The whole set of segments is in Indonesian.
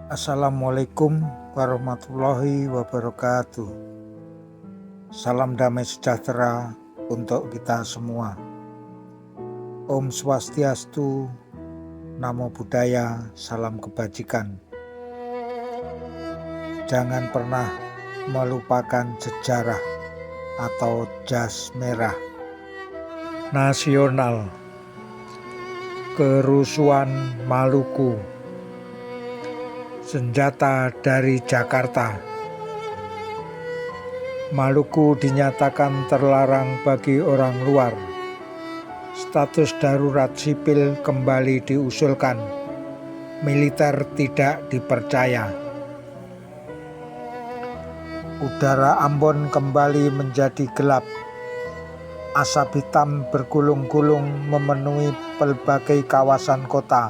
Assalamualaikum warahmatullahi wabarakatuh. Salam damai sejahtera untuk kita semua. Om Swastiastu, Namo Buddhaya, salam kebajikan. Jangan pernah melupakan sejarah atau jas merah nasional. Kerusuhan Maluku, senjata dari Jakarta. Maluku dinyatakan terlarang bagi orang luar. Status darurat sipil kembali diusulkan. Militer tidak dipercaya. Udara Ambon kembali menjadi gelap. Asap hitam bergulung-gulung memenuhi berbagai kawasan kota.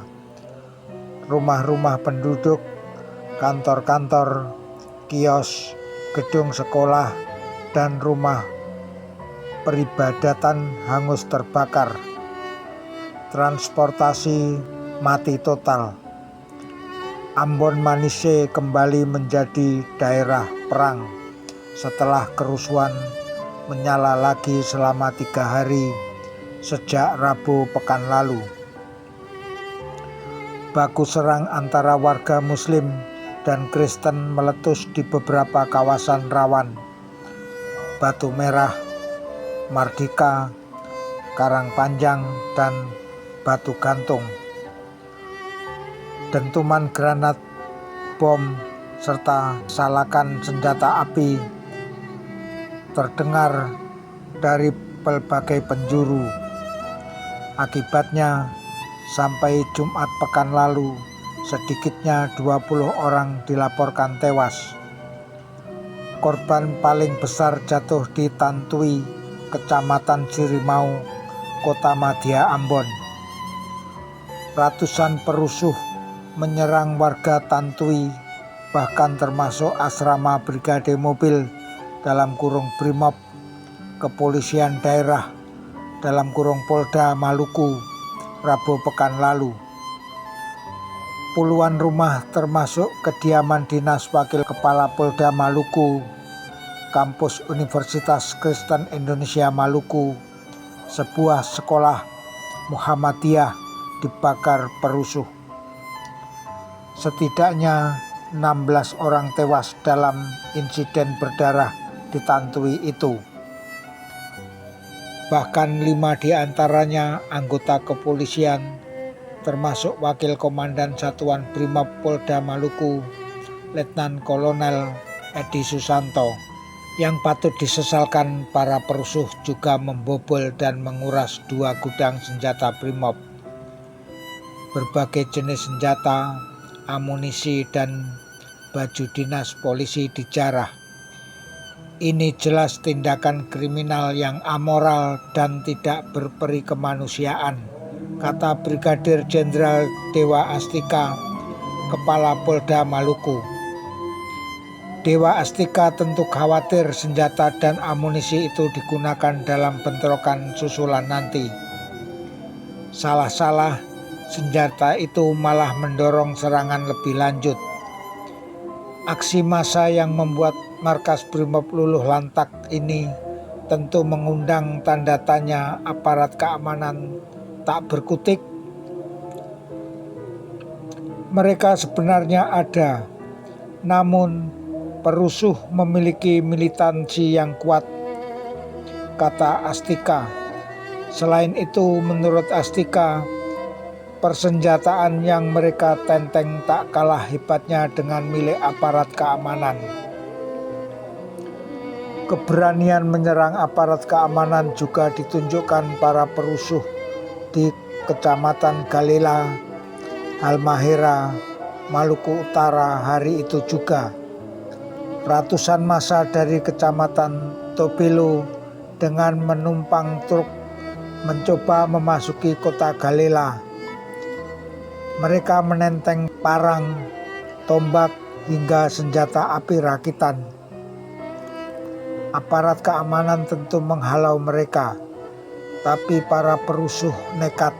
Rumah-rumah penduduk, kantor-kantor, kios, gedung sekolah, dan rumah peribadatan hangus terbakar. Transportasi mati total. Ambon Manise kembali menjadi daerah perang setelah kerusuhan menyala lagi selama 3 hari sejak Rabu pekan lalu. Baku serang antara warga Muslim dan Kristen meletus di beberapa kawasan rawan. Batu Merah, Mardika, Karangpanjang, dan Batu Gantung. Dentuman granat, bom, serta salakan senjata api terdengar dari berbagai penjuru. Akibatnya, sampai Jumat pekan lalu, sedikitnya 20 orang dilaporkan tewas. Korban paling besar jatuh di Tantui, Kecamatan Sirimau, Kota Madya, Ambon. Ratusan perusuh menyerang warga Tantui, bahkan termasuk asrama Brigade Mobil (Brimob), Kepolisian Daerah (Polda Maluku), Rabu pekan lalu. Puluhan rumah termasuk kediaman dinas Wakil Kepala Polda Maluku, kampus Universitas Kristen Indonesia Maluku, sebuah sekolah Muhammadiyah dibakar perusuh. Setidaknya 16 orang tewas dalam insiden berdarah di Tantui itu. Bahkan 5 diantaranya anggota kepolisian, termasuk Wakil Komandan Satuan Brimob Polda Maluku, Letnan Kolonel Edi Susanto. Yang patut disesalkan, para perusuh juga membobol dan menguras 2 gudang senjata Brimob. Berbagai jenis senjata, amunisi, dan baju dinas polisi dijarah. Ini jelas tindakan kriminal yang amoral dan tidak berperi kemanusiaan, kata Brigadir Jenderal Dewa Astika, Kepala Polda Maluku. Dewa Astika tentu khawatir senjata dan amunisi itu digunakan dalam bentrokan susulan nanti. Salah-salah, senjata itu malah mendorong serangan lebih lanjut. Aksi massa yang membuat markas Brimob luluh lantak ini tentu mengundang tanda tanya aparat keamanan tak berkutik. Mereka sebenarnya ada, namun perusuh memiliki militansi yang kuat, kata Astika. Selain itu, menurut Astika, persenjataan yang mereka tenteng tak kalah hebatnya dengan milik aparat keamanan. Keberanian menyerang aparat keamanan juga ditunjukkan para perusuh di Kecamatan Galela, Halmahera, Maluku Utara hari itu juga. Ratusan massa dari Kecamatan Tobelo dengan menumpang truk mencoba memasuki kota Galela. Mereka menenteng parang, tombak, hingga senjata api rakitan. Aparat keamanan tentu menghalau mereka, tapi para perusuh nekat.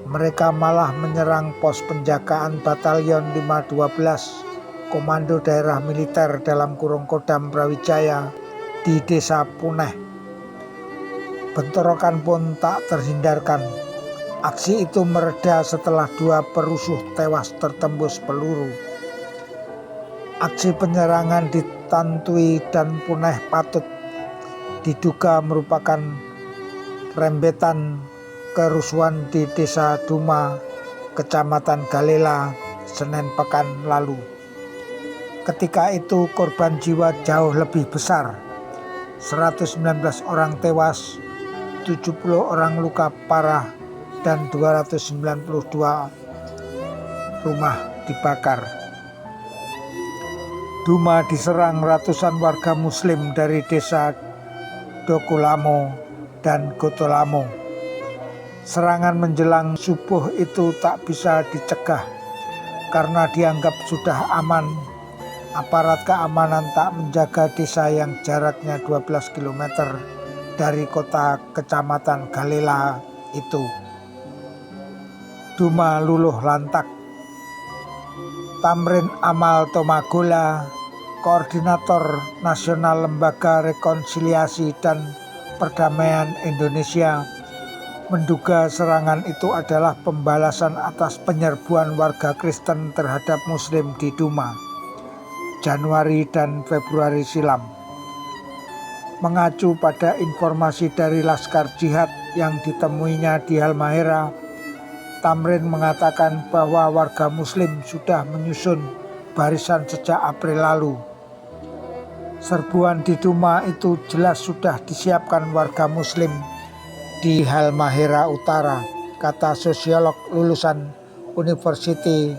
Mereka malah menyerang pos penjagaan Batalion 512 Komando Daerah Militer Kodam Brawijaya di Desa Puneh. Bentrokan pun tak terhindarkan. Aksi itu mereda setelah 2 perusuh tewas tertembus peluru. Aksi penyerangan di Tantui dan Puneh patut diduga merupakan rembetan kerusuhan di Desa Duma, Kecamatan Galela, Senin pekan lalu. Ketika itu korban jiwa jauh lebih besar, 119 orang tewas, 70 orang luka parah, dan 292 rumah dibakar. Duma diserang ratusan warga muslim dari desa Dokolamo dan Gotolamo. Serangan menjelang subuh itu tak bisa dicegah karena dianggap sudah aman. Aparat keamanan tak menjaga desa yang jaraknya 12 km dari kota kecamatan Galela itu. Duma luluh lantak. Tamrin Amal Tomagola, Koordinator Nasional Lembaga Rekonsiliasi dan Perdamaian Indonesia, menduga serangan itu adalah pembalasan atas penyerbuan warga Kristen terhadap Muslim di Duma Januari dan Februari silam. Mengacu pada informasi dari Laskar Jihad yang ditemuinya di Halmahera, Tamrin mengatakan bahwa warga Muslim sudah menyusun barisan sejak April lalu. Serbuan di Duma itu jelas sudah disiapkan warga Muslim di Halmahera Utara, kata sosiolog lulusan University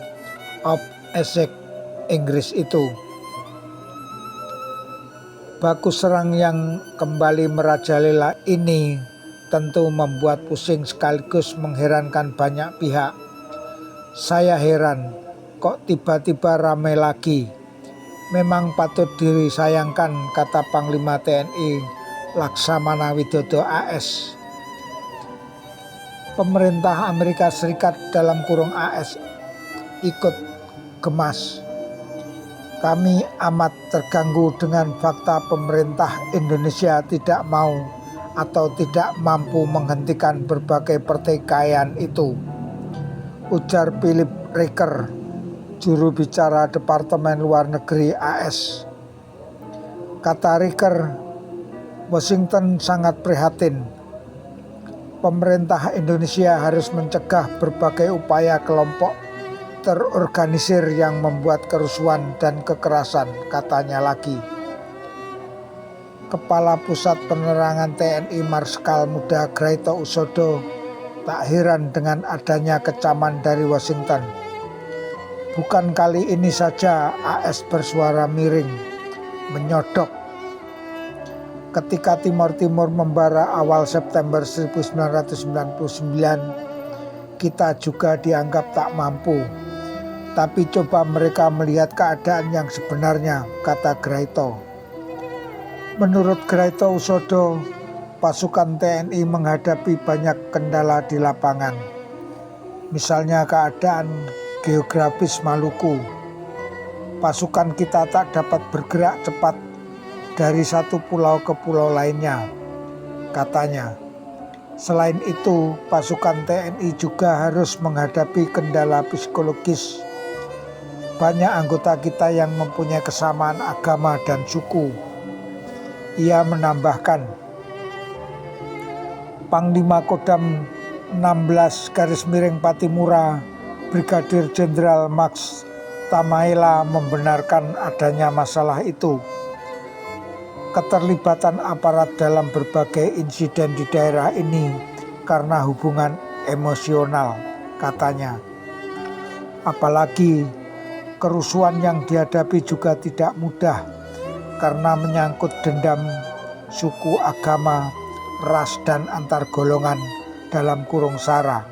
of Essex, Inggris itu. Baku serang yang kembali merajalela ini tentu membuat pusing sekaligus mengherankan banyak pihak. Saya heran, kok tiba-tiba ramai lagi. Memang patut disayangkan, kata Panglima TNI Laksamana Widodo AS. Pemerintah Amerika Serikat (AS) ikut gemas. Kami amat terganggu dengan fakta pemerintah Indonesia tidak mau atau tidak mampu menghentikan berbagai pertikaian itu, ujar Philip Riker, juru bicara Departemen Luar Negeri AS. Kata Riker, Washington sangat prihatin. Pemerintah Indonesia harus mencegah berbagai upaya kelompok terorganisir yang membuat kerusuhan dan kekerasan, katanya lagi. Kepala Pusat Penerangan TNI Marskal Muda Graito Usodo tak heran dengan adanya kecaman dari Washington. Bukan kali ini saja AS bersuara miring, menyodok. Ketika Timor Timur membara awal September 1999, kita juga dianggap tak mampu. Tapi coba mereka melihat keadaan yang sebenarnya, kata Graito. Menurut Graito Usodo, pasukan TNI menghadapi banyak kendala di lapangan. Misalnya keadaan geografis Maluku. Pasukan kita tak dapat bergerak cepat dari satu pulau ke pulau lainnya, katanya. Selain itu, pasukan TNI juga harus menghadapi kendala psikologis. Banyak anggota kita yang mempunyai kesamaan agama dan suku. Ia menambahkan, Panglima Kodam 16 Patimura, Brigadir Jenderal Max Tamaela membenarkan adanya masalah itu. Keterlibatan aparat dalam berbagai insiden di daerah ini karena hubungan emosional, katanya. Apalagi kerusuhan yang dihadapi juga tidak mudah karena menyangkut dendam suku, agama, ras, dan antar golongan (SARA).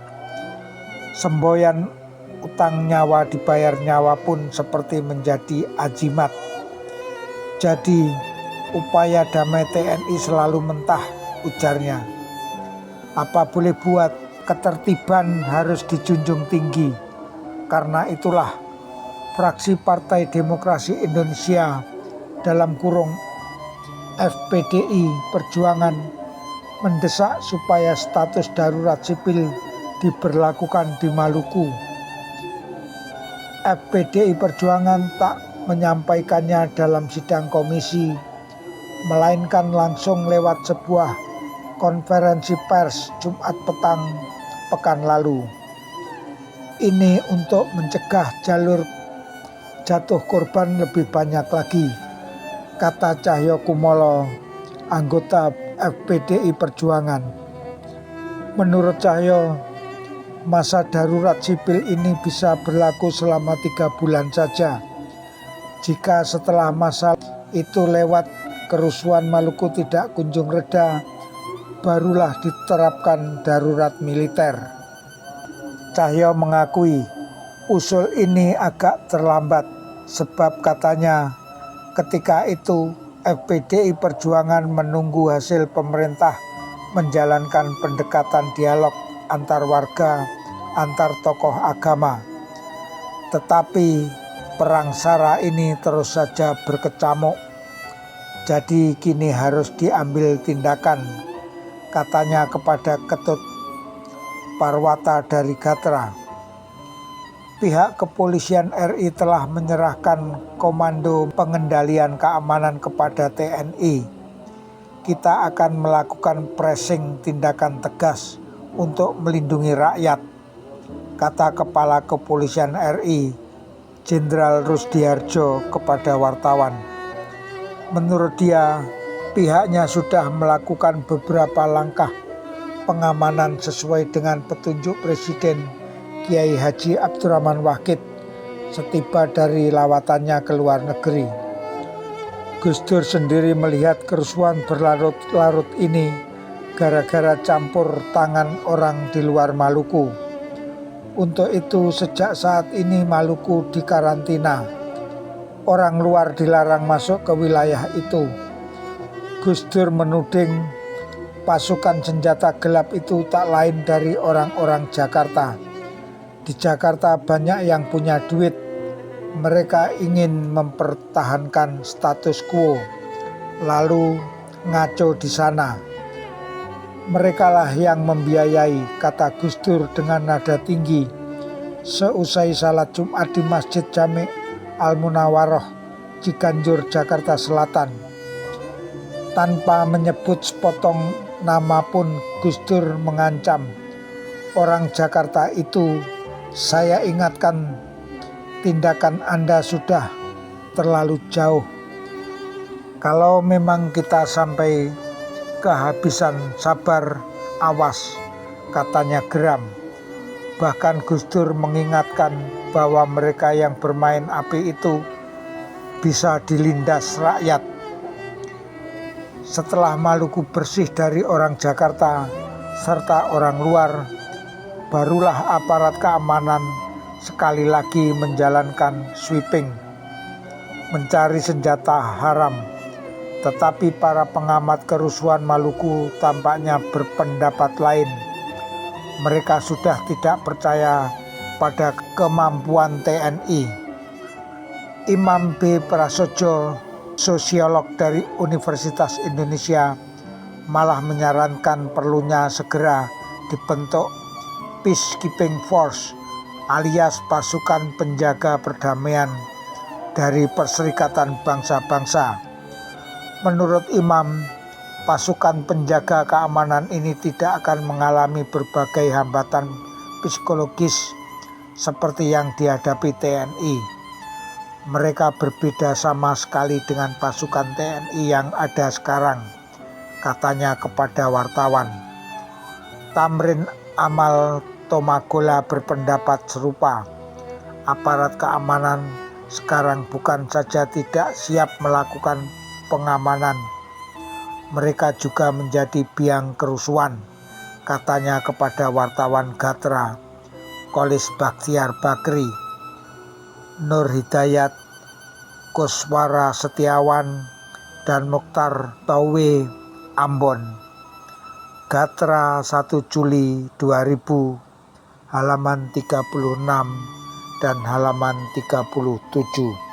Semboyan utang nyawa dibayar nyawa pun seperti menjadi ajimat. Jadi upaya damai TNI selalu mentah, ujarnya. Apa boleh buat, Ketertiban harus dijunjung tinggi. Karena itulah fraksi Partai Demokrasi Indonesia dalam kurung FPDI Perjuangan mendesak supaya status darurat sipil diberlakukan di Maluku. FPDI Perjuangan tak menyampaikannya dalam sidang komisi, melainkan langsung lewat sebuah konferensi pers Jumat petang pekan lalu. Ini untuk mencegah jalur jatuh korban lebih banyak lagi, kata Cahyo Kumolo, anggota FPDI Perjuangan. Menurut Cahyo, masa darurat sipil ini bisa berlaku selama 3 bulan saja. Jika setelah masa itu lewat, kerusuhan Maluku tidak kunjung reda, barulah diterapkan darurat militer. Cahyo mengakui usul ini agak terlambat, sebab katanya ketika itu FPDI Perjuangan menunggu hasil pemerintah menjalankan pendekatan dialog antar warga, antar tokoh agama. Tetapi perang sara ini terus saja berkecamuk. Jadi kini harus diambil tindakan, katanya kepada Ketut Parwata dari Gatra. Pihak kepolisian RI telah menyerahkan komando pengendalian keamanan kepada TNI. Kita akan melakukan pressing tindakan tegas untuk melindungi rakyat, kata Kepala Kepolisian RI Jenderal Rusdiharjo kepada wartawan. Menurut dia, pihaknya sudah melakukan beberapa langkah pengamanan sesuai dengan petunjuk Presiden Kiai Haji Abdurrahman Wahid setiba dari lawatannya ke luar negeri. Gus Dur sendiri melihat kerusuhan berlarut-larut ini gara-gara campur tangan orang di luar Maluku. Untuk itu sejak saat ini Maluku dikarantina. Orang luar dilarang masuk ke wilayah itu. Gus Dur menuding pasukan senjata gelap itu tak lain dari orang-orang Jakarta. Di Jakarta banyak yang punya duit. Mereka ingin mempertahankan status quo, lalu ngaco di sana. Merekalah yang membiayai, kata Gus Dur dengan nada tinggi seusai salat Jumat di Masjid Jami' Al-Munawaroh, Ciganjur, Jakarta Selatan. Tanpa menyebut sepotong nama pun Gus Dur mengancam, orang Jakarta itu, saya ingatkan, tindakan Anda sudah terlalu jauh. Kalau memang kita sampai kehabisan sabar, awas, katanya geram. Bahkan Gus Dur mengingatkan bahwa mereka yang bermain api itu bisa dilindas rakyat. Setelah Maluku bersih dari orang Jakarta serta orang luar, barulah aparat keamanan sekali lagi menjalankan sweeping, mencari senjata haram. Tetapi para pengamat kerusuhan Maluku tampaknya berpendapat lain. Mereka sudah tidak percaya pada kemampuan TNI. Imam B. Prasojo, sosiolog dari Universitas Indonesia, malah menyarankan perlunya segera dibentuk Peacekeeping Force alias pasukan penjaga perdamaian dari Perserikatan Bangsa-Bangsa. Menurut Imam, pasukan penjaga keamanan ini tidak akan mengalami berbagai hambatan psikologis seperti yang dihadapi TNI. Mereka berbeda sama sekali dengan pasukan TNI yang ada sekarang, katanya kepada wartawan. Tamrin Amal Tomagola berpendapat serupa. Aparat keamanan sekarang bukan saja tidak siap melakukan pengamanan, mereka juga menjadi biang kerusuhan, katanya kepada wartawan Gatra, Kolis Bakhtiar Bakri, Nur Hidayat, Kuswara Setiawan, dan Mukhtar Tawe Ambon. Gatra 1 Juli 2000 halaman 36 dan halaman 37.